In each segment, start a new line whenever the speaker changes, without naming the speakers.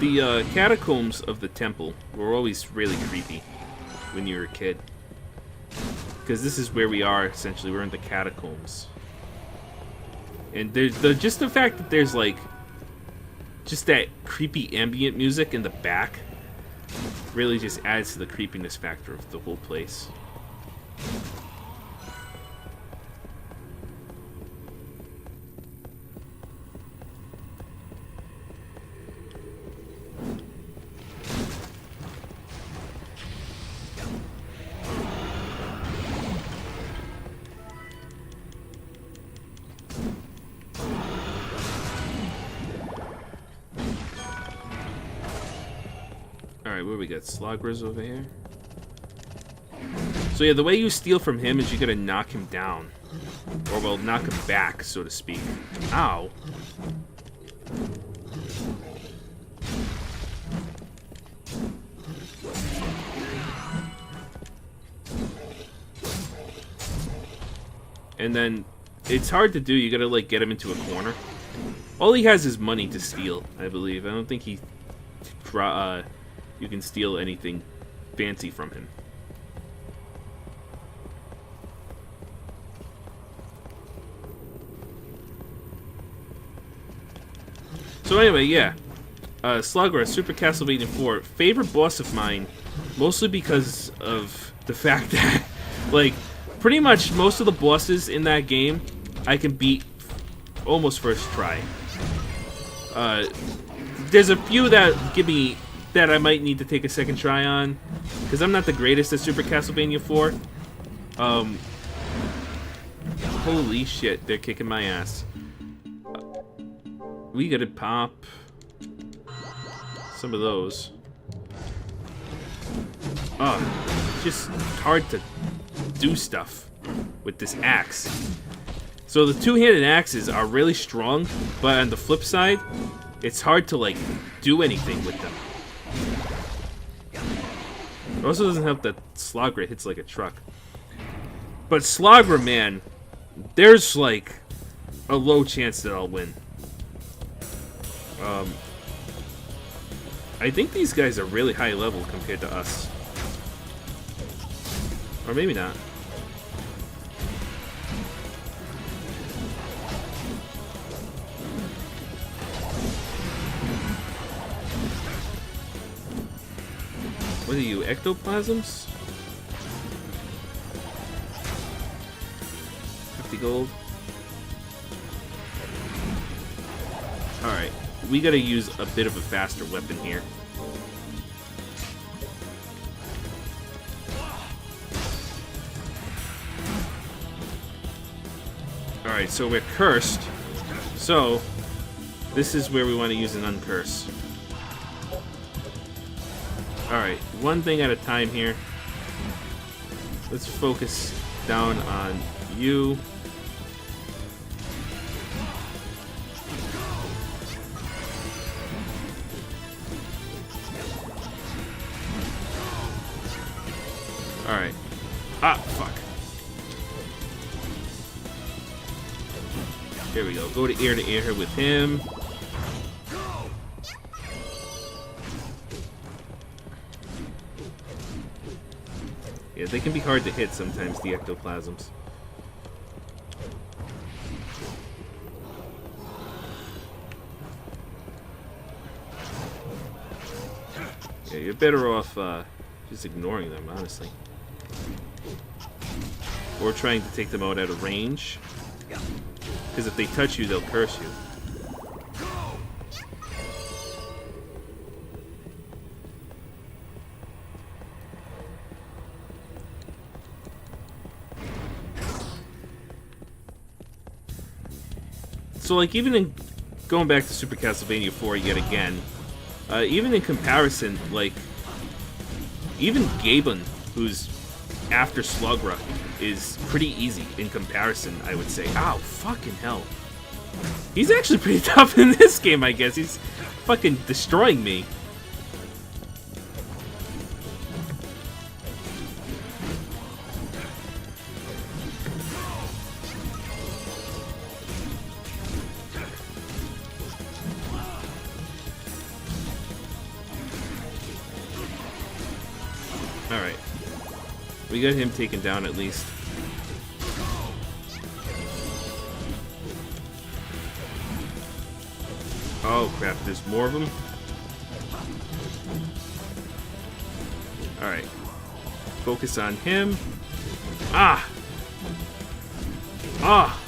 The catacombs of the temple were always really creepy when you were a kid. Because this is where we are, essentially. We're in the catacombs. And there's just the fact that there's, like, just that creepy ambient music in the back really just adds to the creepiness factor of the whole place. Alright, where we got Sloggers over here. So yeah, the way you steal from him is you gotta knock him down. Or, well, knock him back, so to speak. Ow. And then, it's hard to do, you gotta, like, get him into a corner. All he has is money to steal, I believe. I don't think he... you can steal anything fancy from him. So anyway, yeah. Slugger, Super Castlevania 4. Favorite boss of mine, mostly because of the fact that, like, pretty much most of the bosses in that game, I can beat almost first try. There's a few that give me... that I might need to take a second try on, because I'm not the greatest at Super Castlevania 4. Holy shit, they're kicking my ass. We gotta pop some of those. It's just hard to do stuff with this axe. So the two-handed axes are really strong, but on the flip side, it's hard to, like, do anything with them. It also doesn't help that Slogra hits like a truck. But Slogra, man, there's like a low chance that I'll win. I think these guys are really high level compared to us. Or maybe not. What are you, ectoplasms? 50 gold. Alright, we gotta use a bit of a faster weapon here. Alright, so we're cursed. So, this is where we want to use an uncurse. Alright, one thing at a time here. Let's focus down on you. Alright. Ah, fuck. Here we go. Go to ear here with him. Yeah, they can be hard to hit sometimes, the ectoplasms. Yeah, you're better off just ignoring them, honestly. Or trying to take them out at a range. Because if they touch you, they'll curse you. So, like, even in going back to Super Castlevania 4 yet again, even in comparison, like, even Gaben, who's after Slugra, is pretty easy in comparison, I would say. Ow, fucking hell. He's actually pretty tough in this game, I guess. He's fucking destroying me. We got him taken down at least. Oh crap, there's more of them? Alright. Focus on him. Ah! Ah!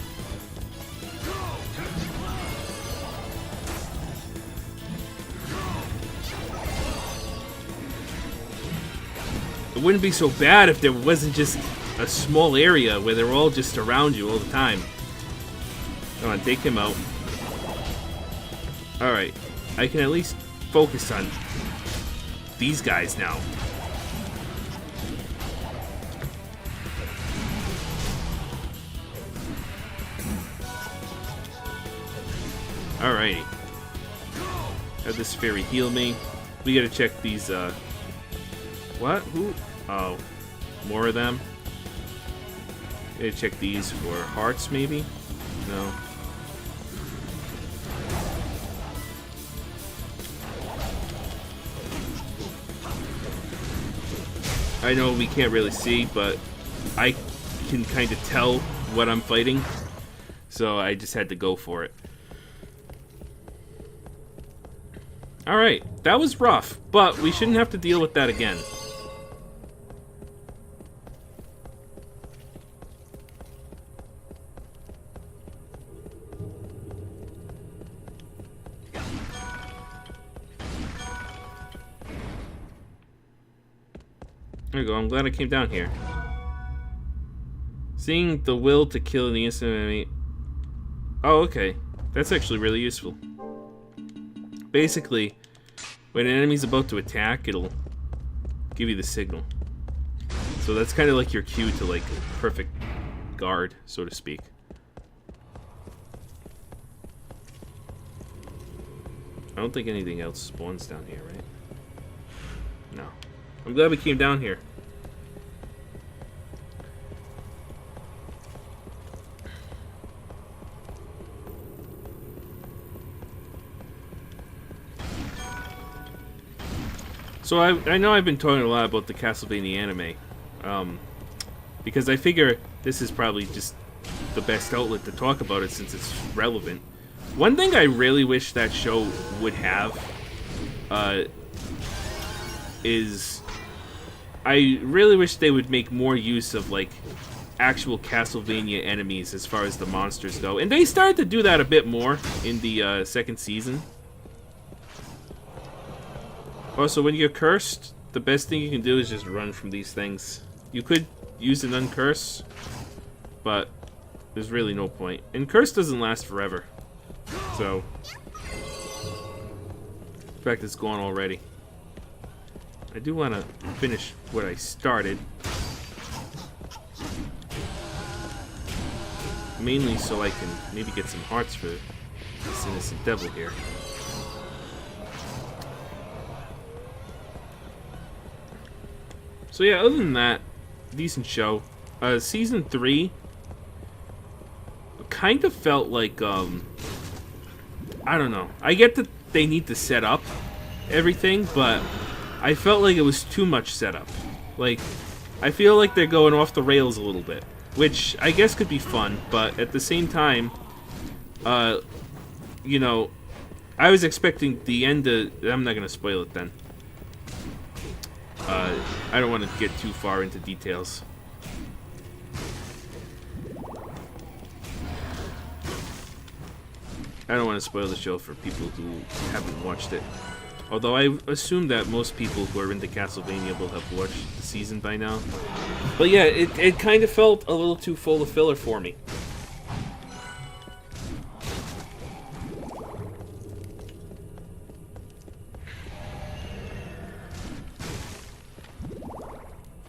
It wouldn't be so bad if there wasn't just a small area where they're all just around you all the time. Come on, take him out. Alright, I can at least focus on these guys now. Alrighty. Have this fairy heal me. We gotta check these, what? Who? Oh, more of them? Gotta check these for hearts, maybe? No. I know we can't really see, but I can kind of tell what I'm fighting. So I just had to go for it. Alright, that was rough, but we shouldn't have to deal with that again. There we go, I'm glad I came down here. Seeing the will to kill the instant enemy. Oh, okay. That's actually really useful. Basically, when an enemy's about to attack, it'll give you the signal. So that's kind of like your cue to, like, perfect guard, so to speak. I don't think anything else spawns down here, right? No. I'm glad we came down here. So I know I've been talking a lot about the Castlevania anime, because I figure this is probably just the best outlet to talk about it since it's relevant. One thing I really wish that show would have is I really wish they would make more use of, like, actual Castlevania enemies as far as the monsters go. And they started to do that a bit more in the second season. Also, when you're cursed, the best thing you can do is just run from these things. You could use an uncurse, but there's really no point. And curse doesn't last forever. So, in fact, it's gone already. I do want to finish what I started. Mainly so I can maybe get some hearts for this innocent devil here. So yeah, other than that, decent show. Season 3 kind of felt like, I don't know. I get that they need to set up everything, but I felt like it was too much setup. Like, I feel like they're going off the rails a little bit, which I guess could be fun, but at the same time, you know, I was expecting the end to... I'm not going to spoil it then. I don't want to get too far into details. I don't want to spoil the show for people who haven't watched it. Although I assume that most people who are into Castlevania will have watched the season by now. But yeah, it kind of felt a little too full of filler for me.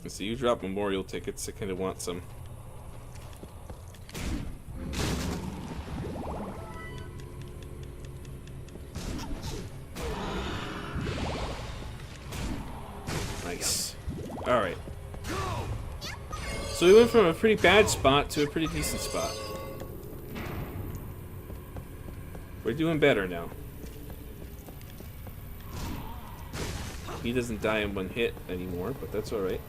So you drop memorial tickets, I kind of want some. Nice. Alright. So we went from a pretty bad spot to a pretty decent spot. We're doing better now. He doesn't die in one hit anymore, but that's alright.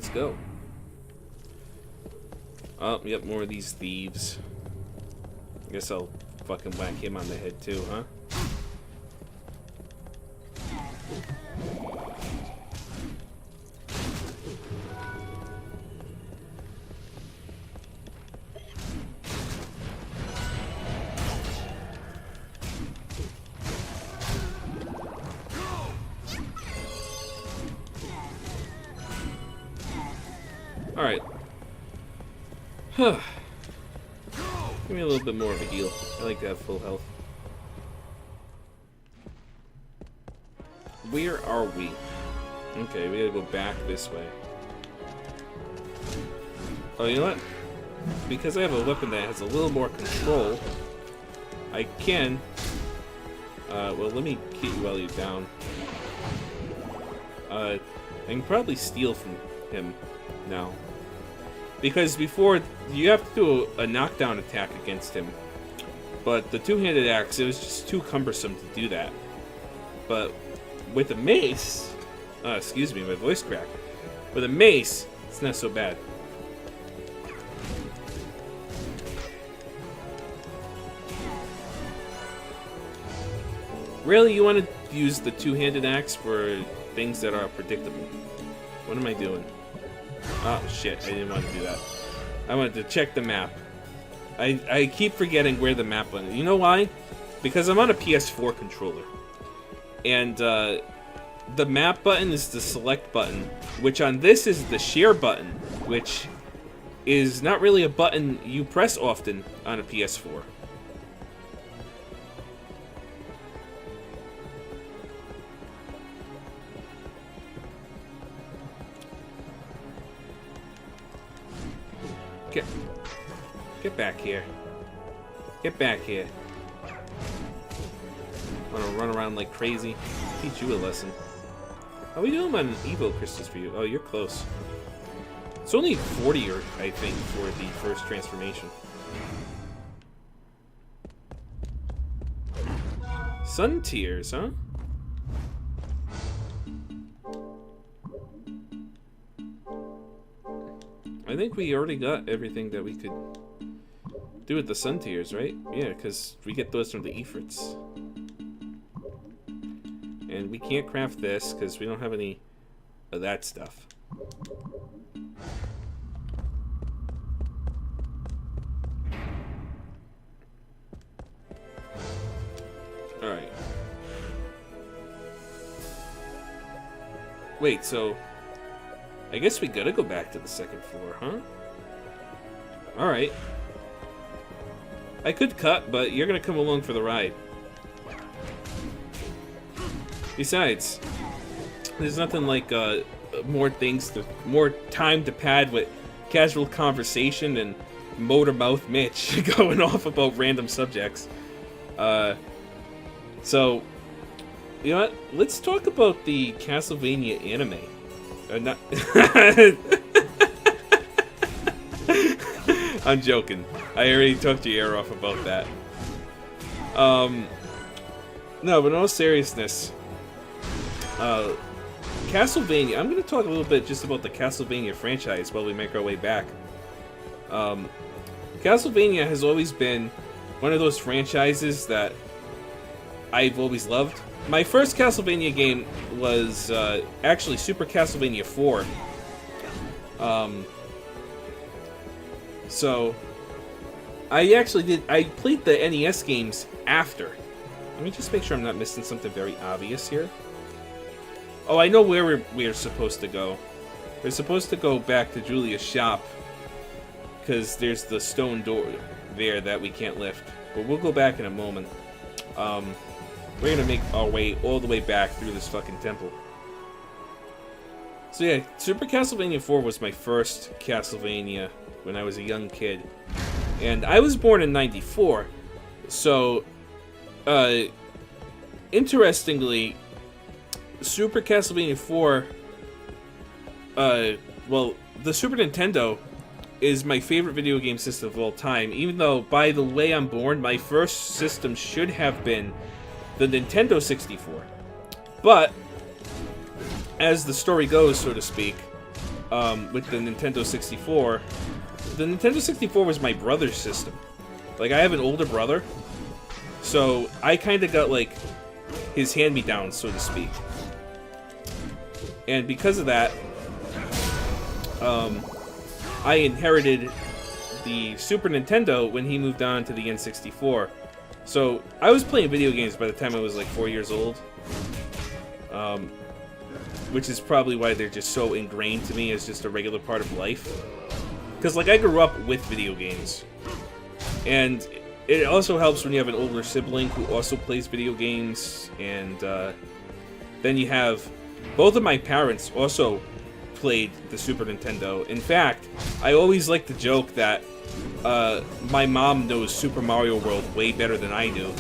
let's go. Oh, yep, more of these thieves. Guess I'll fucking whack him on the head too, huh? Alright. Huh. Give me a little bit more of a heal. I like to have full health. Where are we? Okay, we gotta go back this way. Oh, you know what? Because I have a weapon that has a little more control, I can... well, let me keep you while you're down. I can probably steal from him now. Because before, you have to do a knockdown attack against him. But the two-handed axe, it was just too cumbersome to do that. But with a mace... excuse me, my voice cracked. With a mace, it's not so bad. Really, you want to use the two-handed axe for things that are predictable? What am I doing? Oh, shit, I didn't want to do that. I wanted to check the map. I keep forgetting where the map went. You know why? Because I'm on a PS4 controller. And, the map button is the select button, which on this is the share button, which is not really a button you press often on a PS4. Get back here. Get back here. Wanna run around like crazy? Teach you a lesson. How are we doing on Evo crystals for you? Oh, you're close. It's only 40, or I think, for the first transformation. Sun tears, huh? I think we already got everything that we could do with the sun tears, right? Yeah, because we get those from the Ifrits. And we can't craft this because we don't have any of that stuff. Alright. Wait, so... I guess we gotta go back to the second floor, huh? Alright. I could cut, but you're gonna come along for the ride. Besides, there's nothing like more time to pad with casual conversation and motor mouth Mitch going off about random subjects. So, you know what? Let's talk about the Castlevania anime. Not I'm joking. I already talked your ear off about that. No, but in all seriousness, Castlevania, I'm going to talk a little bit just about the Castlevania franchise while we make our way back. Castlevania has always been one of those franchises that I've always loved. My first Castlevania game was actually Super Castlevania 4. So I played the NES games after. Let me just make sure I'm not missing something very obvious here. Oh, I know where we're supposed to go. We're supposed to go back to Julia's shop because there's the stone door there that we can't lift. But we'll go back in a moment. We're gonna make our way all the way back through this fucking temple. So yeah, Super Castlevania 4 was my first Castlevania when I was a young kid. And I was born in 94. So, interestingly, Super Castlevania 4, well, the Super Nintendo is my favorite video game system of all time. Even though, by the way I'm born, my first system should have been the Nintendo 64. But, as the story goes, so to speak, with the Nintendo 64. The Nintendo 64 was my brother's system. Like, I have an older brother, so I kind of got, like, his hand-me-down, so to speak. And because of that, I inherited the Super Nintendo when he moved on to the N64. So, I was playing video games by the time I was, like, 4 years old. Which is probably why they're just so ingrained to me as just a regular part of life. Because, like, I grew up with video games. And it also helps when you have an older sibling who also plays video games. And then you have... Both of my parents also played the Super Nintendo. In fact, I always like to joke that my mom knows Super Mario World way better than I do.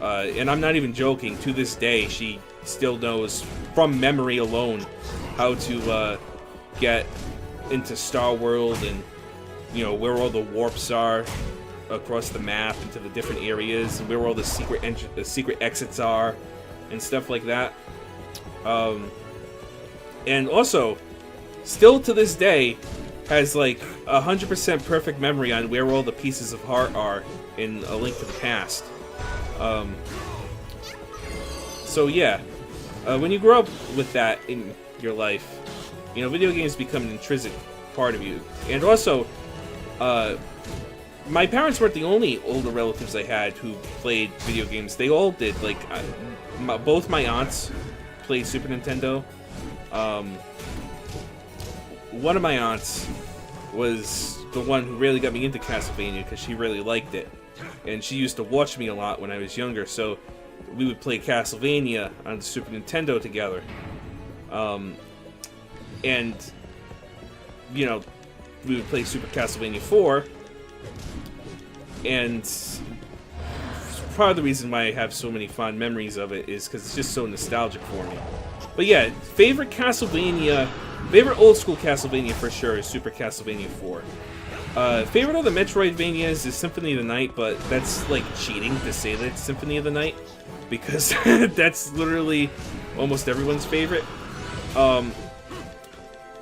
And I'm not even joking. To this day, she still knows, from memory alone, how to get into Star World and, you know, where all the warps are across the map into the different areas, and where all the secret exits are, and stuff like that. And also, still to this day, has like 100% perfect memory on where all the pieces of heart are in A Link to the Past. So yeah, when you grow up with that in your life, you know, video games become an intrinsic part of you. And also, my parents weren't the only older relatives I had who played video games. They all did. Like, both my aunts played Super Nintendo. One of my aunts was the one who really got me into Castlevania because she really liked it. And she used to watch me a lot when I was younger, so we would play Castlevania on the Super Nintendo together. And, you know, we would play Super Castlevania 4, and part of the reason why I have so many fond memories of it is because it's just so nostalgic for me. But yeah, favorite old school Castlevania for sure is Super Castlevania 4. Favorite of the Metroidvanias is Symphony of the Night, but that's like cheating to say that it's Symphony of the Night, because that's literally almost everyone's favorite.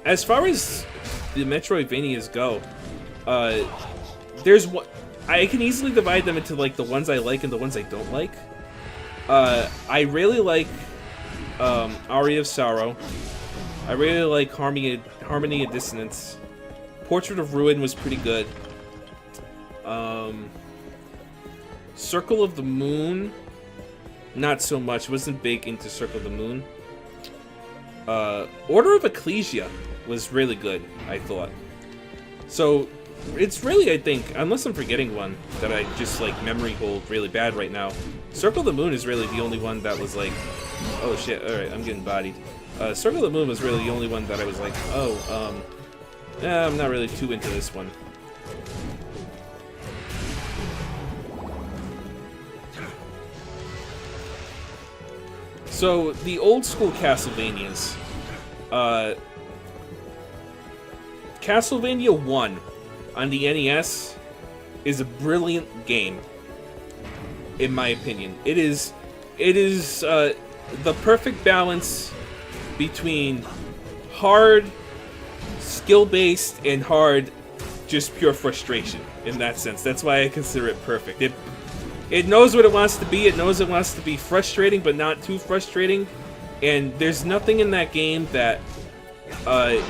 As far as the Metroidvanias go, there's one I can easily divide them into like the ones I like and the ones I don't like. I really like Aria of Sorrow. I really like Harmony of Dissonance. Portrait of Ruin was pretty good. Circle of the Moon, not so much. Wasn't big into Circle of the Moon. Order of Ecclesia was really good, I thought. So, it's really, I think, unless I'm forgetting one that I just, like, memory hold really bad right now, Circle of the Moon is really the only one that was like, oh shit, alright, I'm getting bodied. Circle of the Moon was really the only one that I was like, oh, I'm not really too into this one. So, the old school Castlevanias. Castlevania 1 on the NES is a brilliant game, in my opinion. It is the perfect balance between hard, skill-based, and hard, just pure frustration, in that sense. That's why I consider it perfect. It knows what it wants to be. It knows it wants to be frustrating, but not too frustrating. And there's nothing in that game that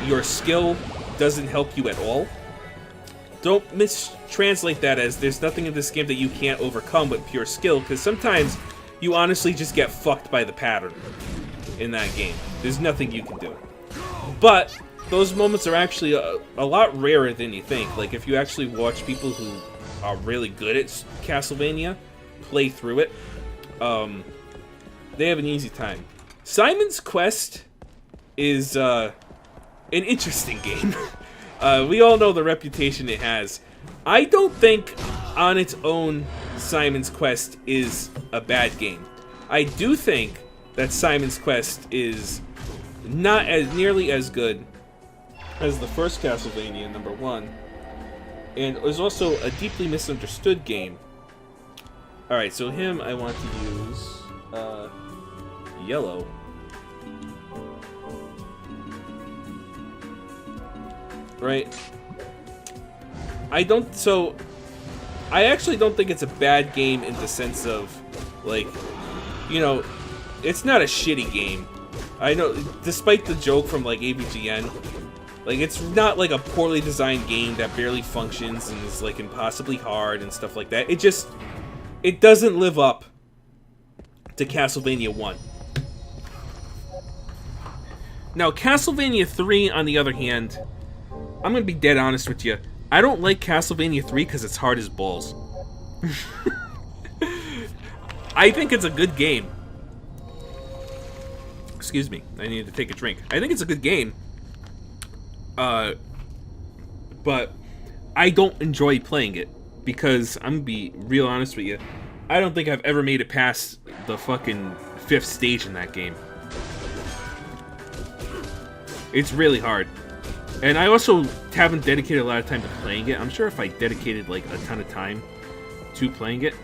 your skill doesn't help you at all. Don't mistranslate that as there's nothing in this game that you can't overcome with pure skill, because sometimes you honestly just get fucked by the pattern in that game. There's nothing you can do. But those moments are actually a lot rarer than you think. Like, if you actually watch people who are really good at Castlevania play through it, they have an easy time. Simon's Quest is an interesting game. We all know the reputation it has. I don't think on its own Simon's Quest is a bad game. I do think that Simon's Quest is not as nearly as good as the first Castlevania, number 1. And it was also a deeply misunderstood game. Alright, so him I want to use yellow. right? I actually don't think it's a bad game in the sense of, like, you know, it's not a shitty game. I know, despite the joke from, like, AVGN, like, it's not, like, a poorly designed game that barely functions and is, like, impossibly hard and stuff like that. It doesn't live up to Castlevania 1. Now, Castlevania 3, on the other hand, I'm gonna be dead honest with you. I don't like Castlevania 3 because it's hard as balls. I think it's a good game. Excuse me, I need to take a drink. I think it's a good game. But I don't enjoy playing it because I'm gonna be real honest with you. I don't think I've ever made it past the fucking 5th stage in that game. It's really hard. And I also haven't dedicated a lot of time to playing it. I'm sure if I dedicated like a ton of time to playing it,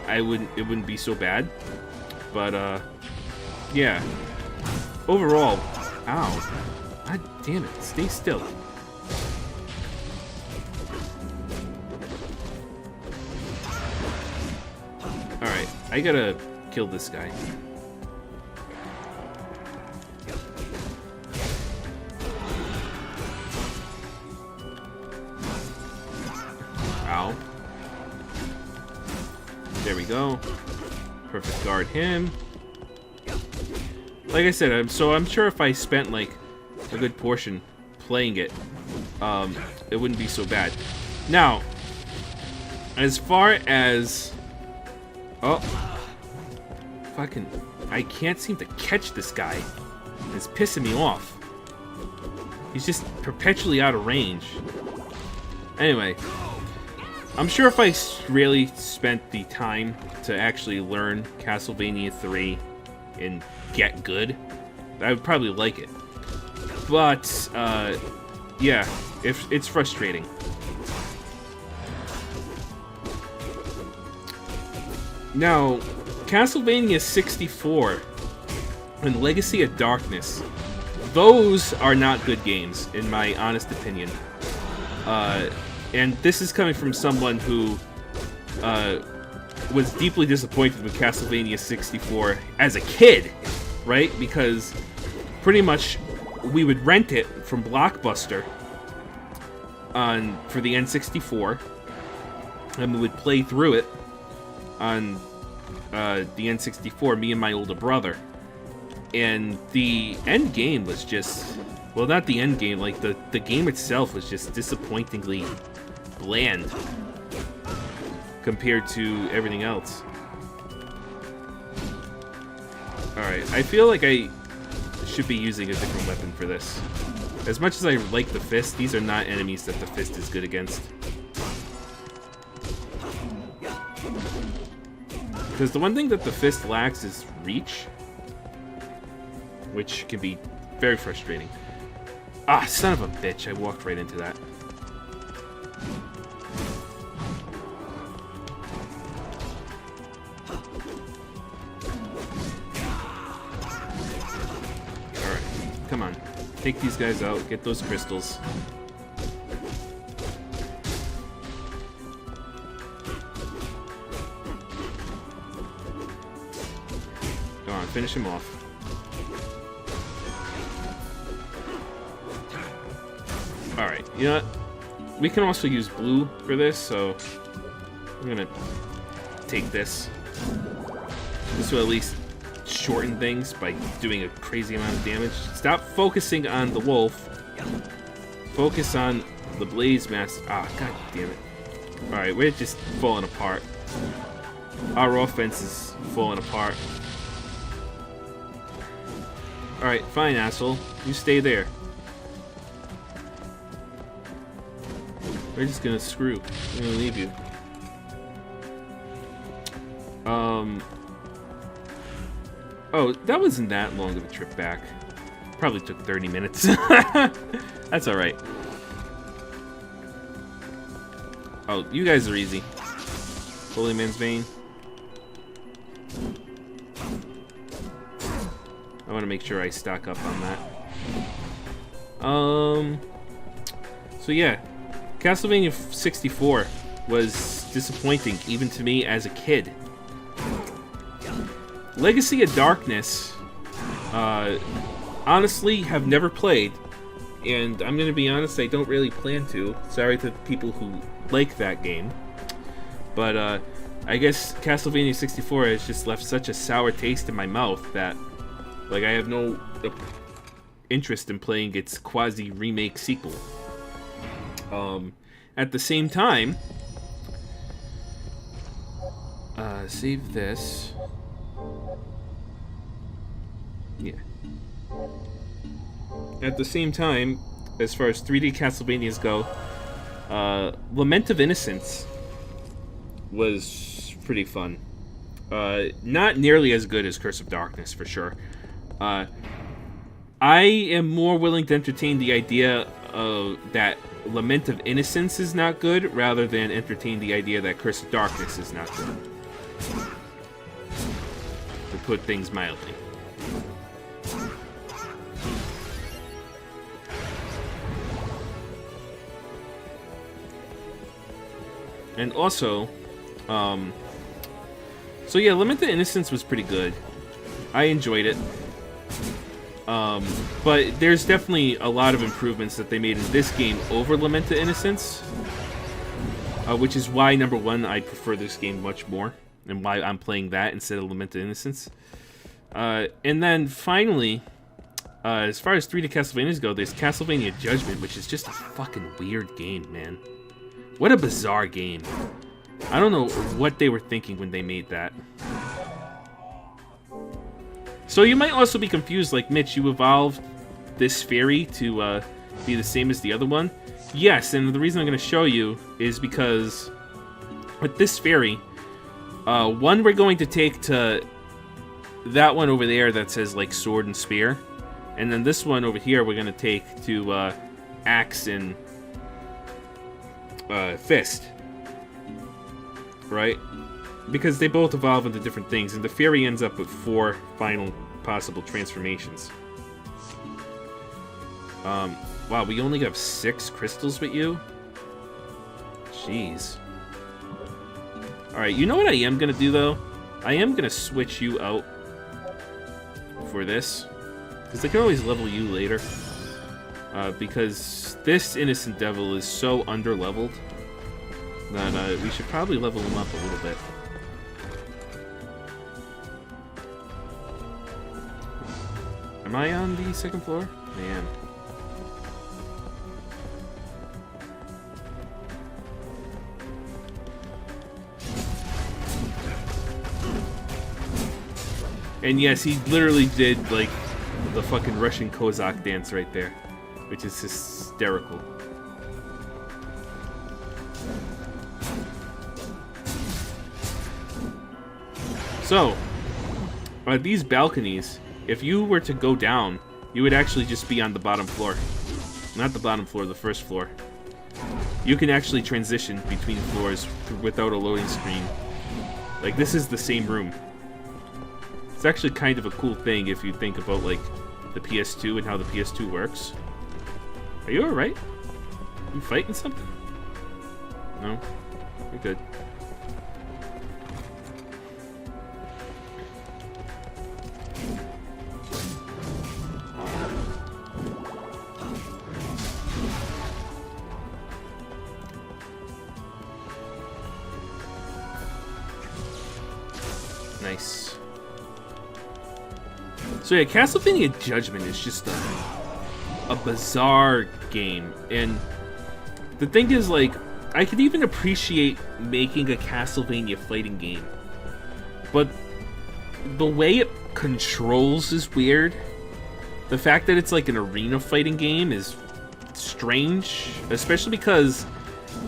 it wouldn't be so bad. But yeah. Overall, ow. God damn it, stay still. Alright, I gotta kill this guy. Ow. There we go. Perfect guard him. Like I said, I'm sure if I spent like a good portion playing it, it wouldn't be so bad. Now, as far as fucking, I can't seem to catch this guy. It's pissing me off. He's just perpetually out of range. Anyway, I'm sure if I really spent the time to actually learn Castlevania 3 and get good, I would probably like it. But, yeah, it's frustrating. Now, Castlevania 64 and Legacy of Darkness, those are not good games, in my honest opinion. And this is coming from someone who was deeply disappointed with Castlevania 64 as a kid, right? Because pretty much we would rent it from Blockbuster for the N64, and we would play through it on the N64, me and my older brother. And the end game was just, well, not the end game, like the game itself was just disappointingly bland compared to everything else. Alright, I feel like I should be using a different weapon for this. As much as I like the fist, these are not enemies that the fist is good against. Because the one thing that the fist lacks is reach, which can be very frustrating. Ah, son of a bitch, I walked right into that. Alright, come on. Take these guys out, get those crystals. Come on, finish him off. Alright, you know what? We can also use blue for this, so I'm gonna take this. This will at least shorten things by doing a crazy amount of damage. Stop focusing on the wolf. Focus on the blaze master. Ah, god damn it. Alright, we're just falling apart. Our offense is falling apart. Alright, fine, asshole. You stay there. We're just gonna screw. We're gonna leave you. Oh, that wasn't that long of a trip back. Probably took 30 minutes. That's alright. Oh, you guys are easy. Holy Man's Vein. I want to make sure I stock up on that. So yeah, Castlevania 64 was disappointing even to me as a kid. Legacy of Darkness, honestly, have never played, and I'm gonna be honest, I don't really plan to. Sorry to the people who like that game, but I guess Castlevania 64 has just left such a sour taste in my mouth that, like, I have no interest in playing its quasi-remake sequel. At the same time, save this. Yeah. At the same time, as far as 3D Castlevanias go, Lament of Innocence was pretty fun. Not nearly as good as Curse of Darkness, for sure. I am more willing to entertain the idea of that Lament of Innocence is not good, rather than entertain the idea that Curse of Darkness is not good. To put things mildly. And also, so yeah, Lament of Innocence was pretty good. I enjoyed it. But there's definitely a lot of improvements that they made in this game over Lament of Innocence. Which is why, number one, I prefer this game much more. And why I'm playing that instead of Lament of Innocence. And then, finally, as far as 3D Castlevanias go, there's Castlevania Judgment, which is just a fucking weird game, man. What a bizarre game. I don't know what they were thinking when they made that. So you might also be confused, like, Mitch, you evolved this fairy to be the same as the other one? Yes, and the reason I'm going to show you is because with this fairy, one we're going to take to that one over there that says, like, sword and spear. And then this one over here we're going to take to axe and fist. Right? Because they both evolve into different things, and the fairy ends up with 4 final possible transformations. Wow, we only have 6 crystals with you? Jeez. Alright, you know what I am gonna do, though? I am gonna switch you out for this. Because I can always level you later. Because this Innocent Devil is so under-leveled that we should probably level him up a little bit. Am I on the 2nd floor? I am. And yes, he literally did, like, the fucking Russian Kozak dance right there, which is hysterical. So, these balconies, if you were to go down, you would actually just be on the bottom floor. Not the bottom floor, the 1st floor. You can actually transition between floors without a loading screen. Like, this is the same room. It's actually kind of a cool thing if you think about, like, the PS2 and how the PS2 works. Are you alright? You fighting something? No? You're good. Nice. So yeah, Castlevania Judgment is just a bizarre game, and the thing is, like, I could even appreciate making a Castlevania fighting game, but the way it controls is weird. The fact that it's like an arena fighting game is strange, especially because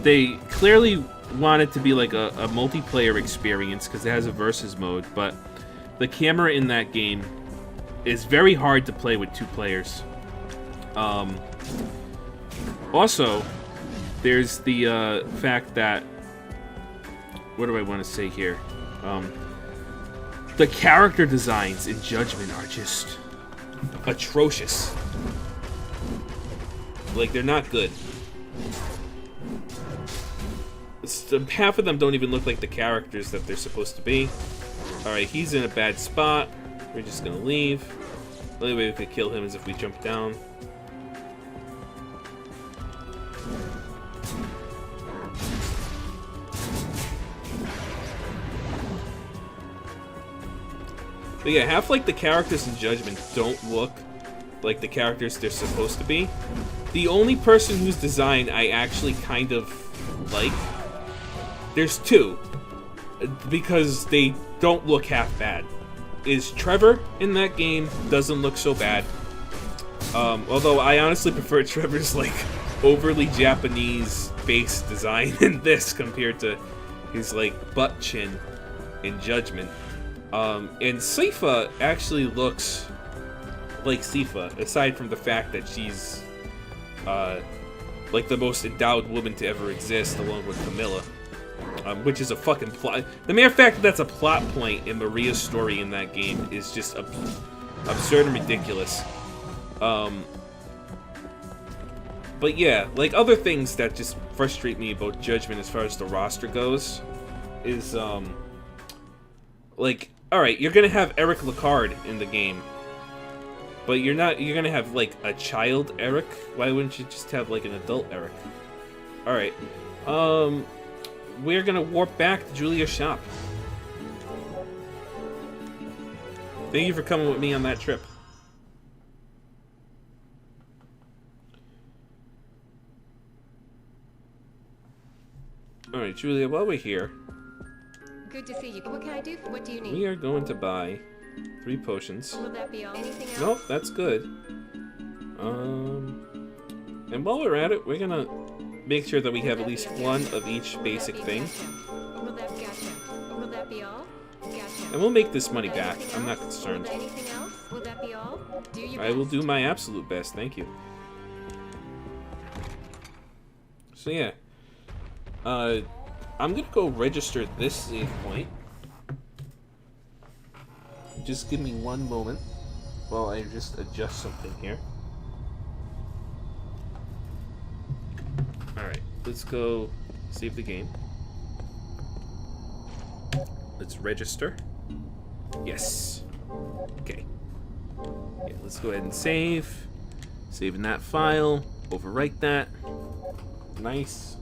they clearly want it to be like a multiplayer experience because it has a versus mode, but the camera in that game is very hard to play with 2 players. Also, there's the fact that, what do I want to say here? The character designs in Judgment are just atrocious. Like, they're not good. Half of them don't even look like the characters that they're supposed to be. Alright, he's in a bad spot. We're just gonna leave. The only way we could kill him is if we jump down. But yeah, half like the characters in Judgment don't look like the characters they're supposed to be. The only person whose design I actually kind of like, there's two, because they don't look half bad, is Trevor in that game. Doesn't look so bad. Although I honestly prefer Trevor's like overly Japanese face design in this compared to his like butt chin in Judgment. And Sifa actually looks like Sifa, aside from the fact that she's like the most endowed woman to ever exist, along with Camilla, which is a fucking plot. The mere fact that that's a plot point in Maria's story in that game is just absurd and ridiculous. But yeah, like other things that just frustrate me about Judgment as far as the roster goes is like, alright, you're gonna have Eric Lecard in the game, but you're gonna have like a child Eric. Why wouldn't you just have like an adult Eric? Alright. We're gonna warp back to Julia's shop. Thank you for coming with me on that trip. Alright, Julia, while we're here,
good to see you. What can I do? What do you need?
we are going to buy 3 potions.
Will that be all? Anything else?
Nope, that's good. And while we're at it, we're gonna make sure that we have at least one of each basic thing.
Will that be all? Gotcha.
And we'll make this money back. I'm not concerned.
Anything else? Will that be all? Do your
I will
best.
do my absolute best, thank you. So yeah. I'm gonna go register this save point. Just give me one moment while I just adjust something here. Alright, let's go save the game. Let's register. Yes. Okay. Yeah, let's go ahead and save. Save in that file. Overwrite that. Nice.